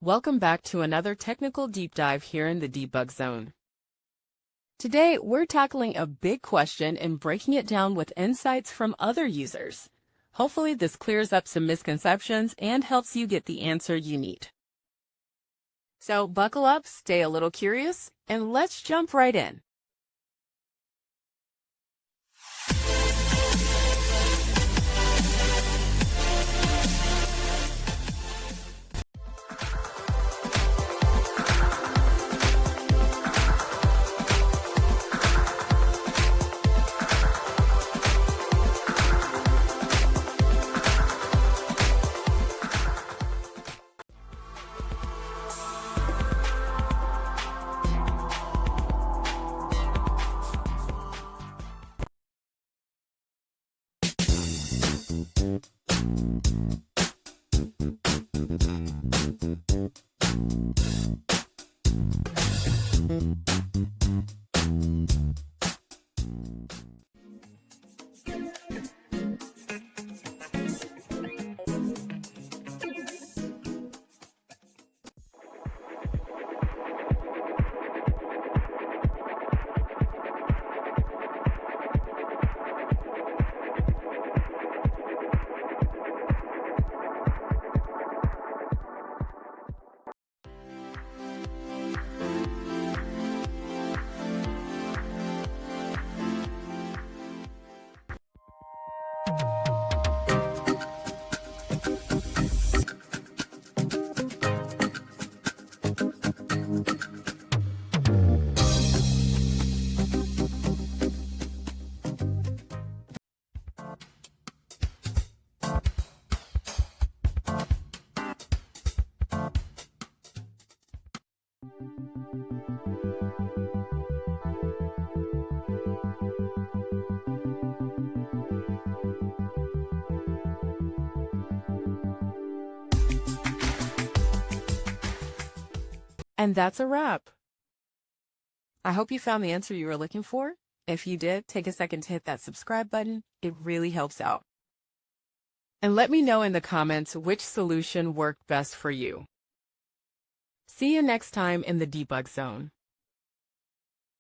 Welcome back to another technical deep dive here in the debug zone. Today, we're tackling a big question and breaking it down with insights from other users. Hopefully, this clears up some misconceptions and helps you get the answer you need. So buckle up, stay a little curious, and let's jump right in. And that's a wrap. I hope you found the answer you were looking for. If you did, take a second to hit that subscribe button. It really helps out. And let me know in the comments which solution worked best for you. See you next time in the debug zone.